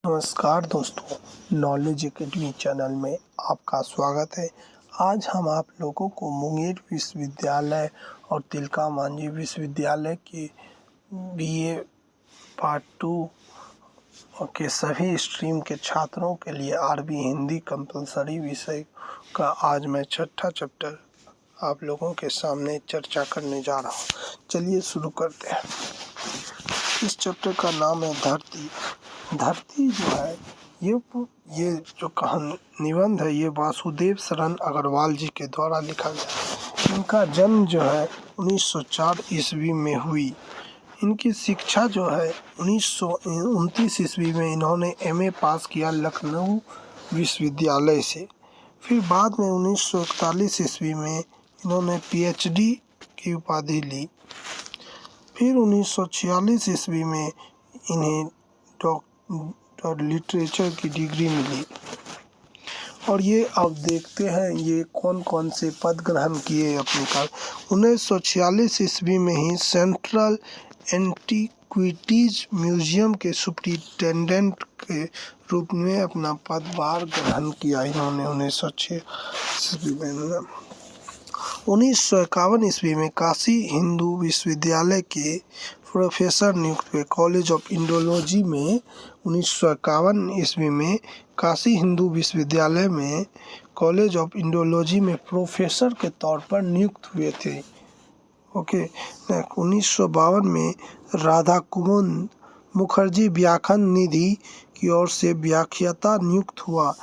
नमस्कार दोस्तों, knowledge academy channel में आपका स्वागत है। आज हम आप लोगों को मुंगेर विश्वविद्यालय और तिलका मांझी विश्वविद्यालय के बीए पार्ट 2 के सभी स्ट्रीम के छात्रों के लिए आरबी हिंदी कंपलसरी विषय का आज मैं छठा चैप्टर आप लोगों के सामने चर्चा करने जा रहा हूँ। चलिए शुरू करते हैं। इस चैप्टर का नाम है धरती। धरती जो है ये जो निबंध है ये वासुदेव शरण अग्रवाल जी के द्वारा लिखा गया। इनका जन्म जो है 1904 ईस्वी में हुई। इनकी शिक्षा जो है 1929 ईस्वी में इन्होंने एमए पास किया लखनऊ विश्वविद्यालय से। फिर बाद में 1941 ईस्वी में इन्होंने पीएचडी की उपाधि ली। फिर 1946 ईस्वी में इन्हें डॉक्टर लिटरेचर की डिग्री मिली। और ये अब देखते हैं ये कौन कौन से पद ग्रहण किए अपने काल। 1946 ईस्वी में ही सेंट्रल एंटीक्विटीज म्यूजियम के सुप्रिंटेंडेंट के रूप में अपना पदभार ग्रहण किया इन्होंने 1906 ईस्वी में। 1951 ईस्वी में काशी हिंदू विश्वविद्यालय के प्रोफेसर नियुक्त हुए। कॉलेज ऑफ इंडोलॉजी में 1951 ईस्वी में काशी हिंदू विश्वविद्यालय में कॉलेज ऑफ इंडोलॉजी में प्रोफेसर के तौर पर नियुक्त हुए थे। 1952 में राधा कुमुद मुखर्जी व्याख्यान निधि की ओर से व्याख्याता नियुक्त हुआ।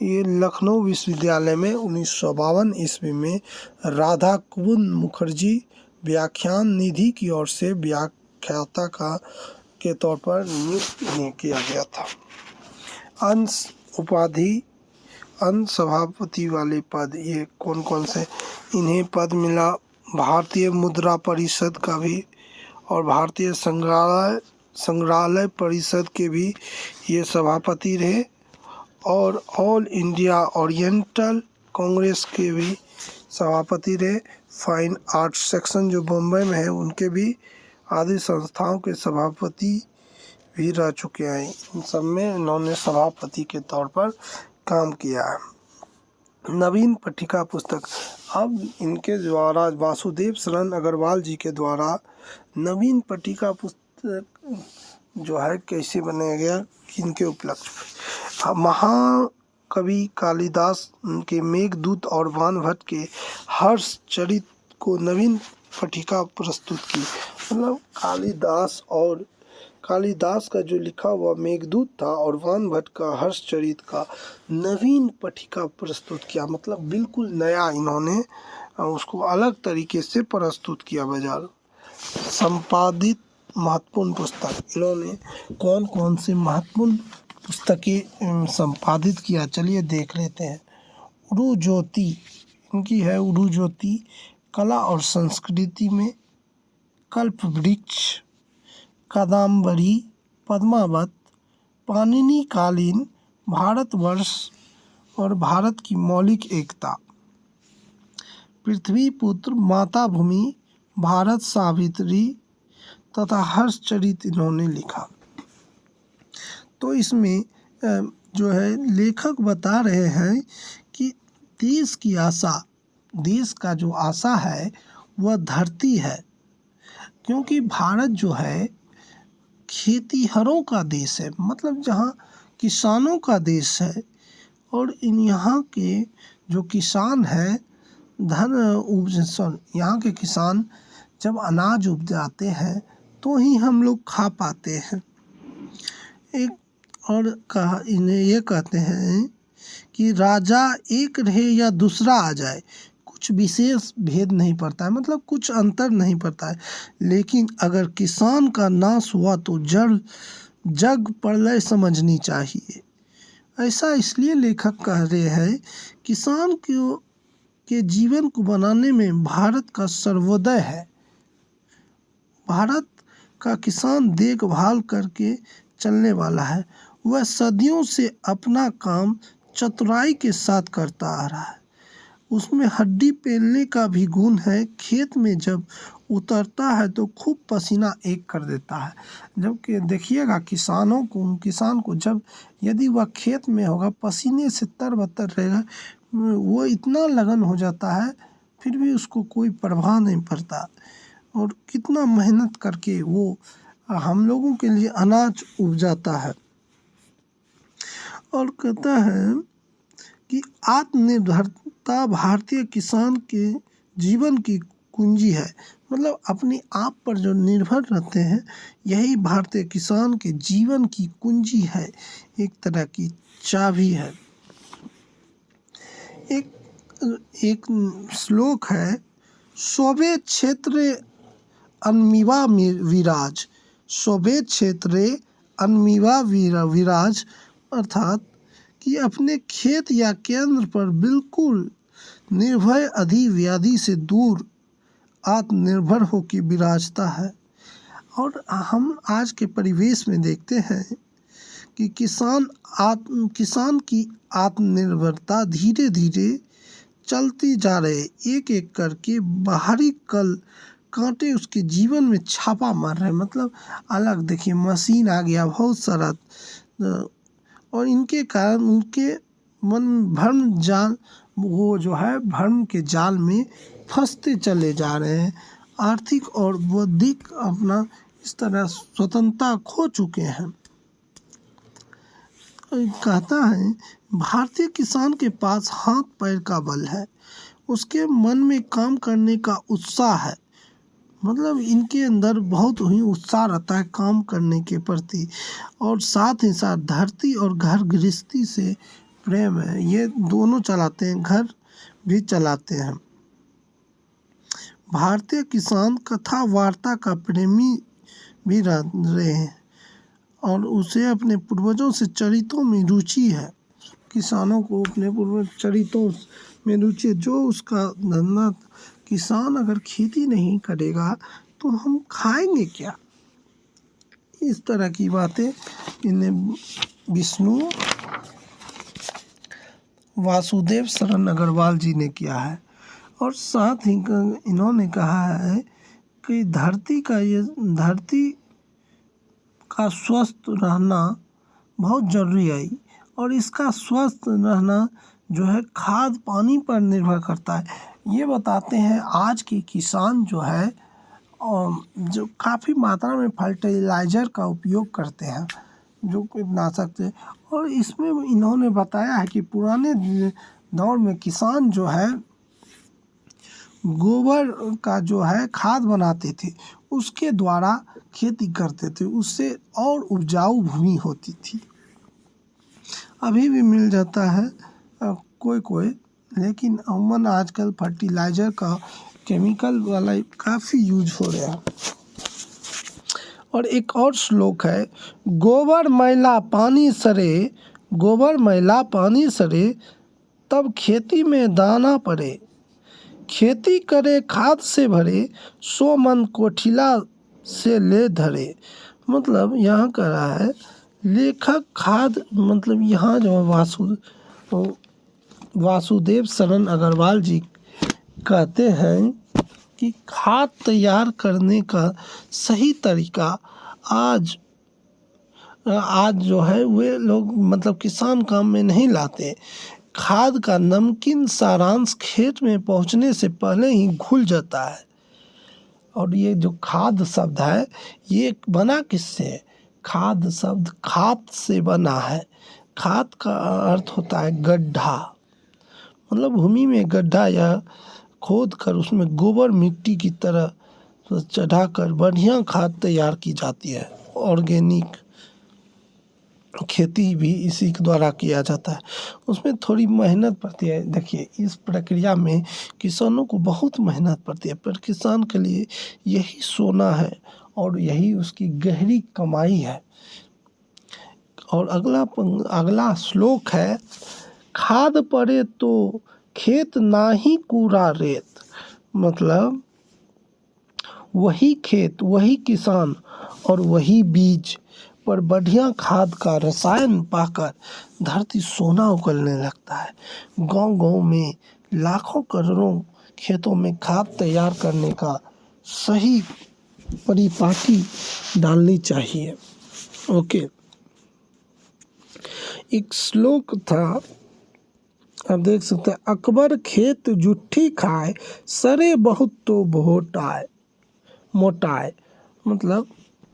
ये लखनऊ विश्वविद्यालय में 1952 ईस्वी में राधा कुमुद मुखर्जी व्याख्यान निधि की ओर से व्याख्याता के तौर पर नियुक्त किया गया था। अंश उपाधि अंश सभापति वाले पद ये कौन कौन से इन्हें पद मिला। भारतीय मुद्रा परिषद का भी और भारतीय संग्रहालय परिषद के भी ये सभापति रहे। और ऑल इंडिया ओरिएंटल कांग्रेस के भी सभापति रहे। फाइन आर्ट्स सेक्शन जो बम्बई में है उनके भी आदि संस्थाओं के सभापति भी रह चुके हैं। इन सब में इन्होंने सभापति के तौर पर काम किया है। नवीन पट्टिका पुस्तक। अब इनके द्वारा वासुदेव शरण अग्रवाल जी के द्वारा नवीन पट्टिका पुस्तक जो है कैसे बनाया गया इनके उपलक्ष्य। महाकवि कालिदास के मेघदूत और भानुभट्ट के हर्ष चरित को नवीन पट्टिका प्रस्तुत की। मतलब कालिदास का जो लिखा हुआ मेघदूत था और भानुभट्ट का हर्षचरित का नवीन पट्टिका प्रस्तुत किया। मतलब बिल्कुल नया इन्होंने उसको अलग तरीके से प्रस्तुत किया बाजार। संपादित महत्वपूर्ण पुस्तक इन्होंने कौन कौन से महत्वपूर्ण पुस्तकें संपादित किया चलिए देख लेते हैं। उड़ू ज्योति इनकी है उड़ू ज्योति। कला और संस्कृति में कल्प वृक्ष, कादम्बरी, पद्मावत, पाणिनि कालीन, भारतवर्ष और भारत की मौलिक एकता, पृथ्वी पुत्र, माता भूमि, भारत सावित्री तथा हर्षचरित इन्होंने लिखा। तो इसमें जो है लेखक बता रहे हैं कि देश की आशा, देश का जो आशा है वह धरती है। क्योंकि भारत जो है खेतीहरों का देश है, मतलब जहाँ किसानों का देश है। और यहाँ के जो किसान है यहाँ के किसान जब अनाज उपजाते हैं तो ही हम लोग खा पाते हैं। एक और इन्हें ये कहते हैं कि राजा एक रहे या दूसरा आ जाए कुछ विशेष भेद नहीं पड़ता है, मतलब कुछ अंतर नहीं पड़ता है। लेकिन अगर किसान का नाश हुआ तो जग प्रलय समझनी चाहिए। ऐसा इसलिए लेखक कह रहे हैं किसान के जीवन को बनाने में भारत का सर्वोदय है। भारत का किसान देखभाल करके चलने वाला है। वह सदियों से अपना काम चतुराई के साथ करता आ रहा है। उसमें हड्डी पेलने का भी गुण है। खेत में जब उतरता है तो खूब पसीना एक कर देता है। जबकि देखिएगा किसान को जब यदि वह खेत में होगा, पसीने से तरबतर रहेगा, वो इतना लगन हो जाता है, फिर भी उसको कोई परवाह नहीं पड़ता। और कितना मेहनत करके वो हम लोगों के लिए अनाज उपजाता है। और कहता है कि आत्मनिर्भरता भारतीय किसान के जीवन की कुंजी है। मतलब अपने आप पर जो निर्भर रहते हैं, यही भारतीय किसान के जीवन की कुंजी है, एक तरह की चाबी है। एक श्लोक है, शोभे क्षेत्रे अन्मिवा विराज, शोभे क्षेत्रे अन्मिवा विराज, अर्थात कि अपने खेत या केंद्र पर बिल्कुल निर्भय अधिव्याधि से दूर आत्मनिर्भर होकर विराजता है। और हम आज के परिवेश में देखते हैं कि किसान की आत्मनिर्भरता धीरे धीरे चलती जा रही है। एक एक करके बाहरी कांटे उसके जीवन में छापा मार रहे हैं। मतलब अलग देखिए, मशीन आ गया बहुत सारा, और इनके कारण उनके मन भ्रम के जाल में फंसते चले जा रहे हैं। आर्थिक और बौद्धिक अपना इस तरह स्वतंत्रता खो चुके हैं। कहता है, भारतीय किसान के पास हाथ पैर का बल है, उसके मन में काम करने का उत्साह है। मतलब इनके अंदर बहुत ही उत्साह रहता है काम करने के प्रति, और साथ ही साथ धरती और घर गृहस्थी से प्रेम है। ये दोनों चलाते हैं, घर भी चलाते हैं। भारतीय किसान कथा वार्ता का प्रेमी भी रहे हैं, और उसे अपने पूर्वजों से चरित्रों में रुचि है। किसानों को अपने पूर्वज चरित्रों में रुचि है। जो उसका धंधा, किसान अगर खेती नहीं करेगा तो हम खाएंगे क्या? इस तरह की बातें इन्हें विष्णु वासुदेव शरण अग्रवाल जी ने किया है। और साथ ही इन्होंने कहा है कि धरती का स्वस्थ रहना बहुत ज़रूरी है, और इसका स्वस्थ रहना जो है खाद पानी पर निर्भर करता है। ये बताते हैं आज के किसान जो है, जो काफ़ी मात्रा में फर्टिलाइज़र का उपयोग करते हैं, जो कीटनाशक थे। और इसमें इन्होंने बताया है कि पुराने दौर में किसान जो है गोबर का जो है खाद बनाते थे, उसके द्वारा खेती करते थे, उससे और उपजाऊ भूमि होती थी। अभी भी मिल जाता है कोई, लेकिन अमूमन आजकल फर्टिलाइज़र का केमिकल वाला काफ़ी यूज हो रहा है। और एक और श्लोक है, गोबर मैला पानी सरे, तब खेती में दाना पड़े, खेती करे खाद से भरे, सो मन कोठिला से ले धरे। मतलब यहाँ कह रहा है लेखक खाद, मतलब यहाँ जो वासुदेव शरण अग्रवाल जी कहते हैं कि खाद तैयार करने का सही तरीका आज जो है वे लोग मतलब किसान काम में नहीं लाते। खाद का नमकीन सारांश खेत में पहुंचने से पहले ही घुल जाता है। और ये जो खाद शब्द है, ये बना किससे? खाद शब्द खाद से बना है। खाद का अर्थ होता है गड्ढा, मतलब भूमि में गड्ढा या खोद कर उसमें गोबर मिट्टी की तरह चढ़ाकर बढ़िया खाद तैयार की जाती है। ऑर्गेनिक खेती भी इसी के द्वारा किया जाता है। उसमें थोड़ी मेहनत पड़ती है। देखिए, इस प्रक्रिया में किसानों को बहुत मेहनत पड़ती है, पर किसान के लिए यही सोना है और यही उसकी गहरी कमाई है। और अगला श्लोक है, खाद पड़े तो खेत नाही कूड़ा रेत। मतलब वही खेत, वही किसान और वही बीज पर बढ़िया खाद का रसायन पाकर धरती सोना उगलने लगता है। गांव-गांव में लाखों करोड़ों खेतों में खाद तैयार करने का सही परिपाटी डालनी चाहिए। ओके, एक श्लोक था, आप देख सकते हैं, अकबर खेत जुट्ठी खाए, सरे बहुत तो भोटाए मोटाए। मतलब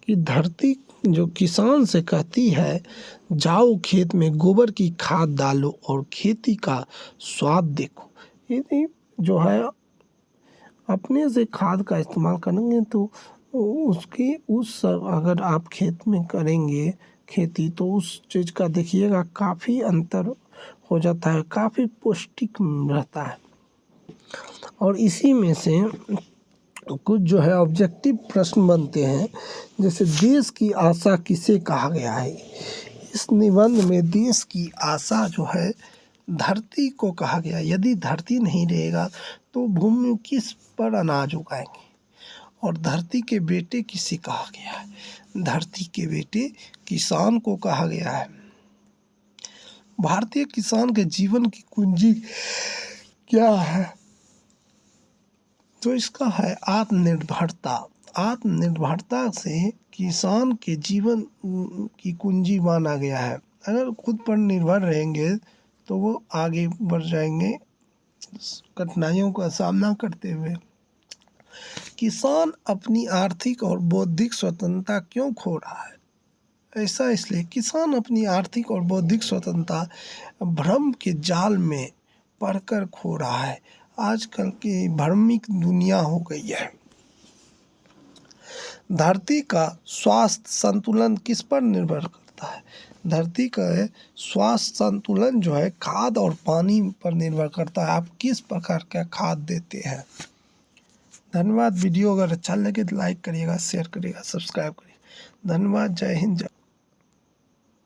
कि धरती जो किसान से कहती है, जाओ खेत में गोबर की खाद डालो और खेती का स्वाद देखो। यदि जो है अपने से खाद का इस्तेमाल करेंगे तो उसकी अगर आप खेत में करेंगे खेती तो उस चीज़ का देखिएगा काफ़ी अंतर हो जाता है, काफ़ी पौष्टिक रहता है। और इसी में से कुछ जो है ऑब्जेक्टिव प्रश्न बनते हैं, जैसे देश की आशा किसे कहा गया है। इस निबंध में देश की आशा जो है धरती को कहा गया। यदि धरती नहीं रहेगा तो भूमि किस पर अनाज उगाएंगे। और धरती के बेटे किसे कहा गया है, धरती के बेटे किसान को कहा गया है। भारतीय किसान के जीवन की कुंजी क्या है, तो इसका है आत्मनिर्भरता। आत्मनिर्भरता से किसान के जीवन की कुंजी माना गया है। अगर खुद पर निर्भर रहेंगे तो वो आगे बढ़ जाएंगे कठिनाइयों का सामना करते हुए। किसान अपनी आर्थिक और बौद्धिक स्वतंत्रता क्यों खो रहा है, ऐसा इसलिए किसान अपनी आर्थिक और बौद्धिक स्वतंत्रता भ्रम के जाल में पड़कर खो रहा है। आजकल की भ्रमिक दुनिया हो गई है। धरती का स्वास्थ्य संतुलन किस पर निर्भर करता है, धरती का स्वास्थ्य संतुलन जो है खाद और पानी पर निर्भर करता है। आप किस प्रकार का खाद देते हैं। धन्यवाद। वीडियो अगर अच्छा लगे तो लाइक करिएगा, शेयर करिएगा, सब्सक्राइब करिएगा। धन्यवाद। जय हिंद।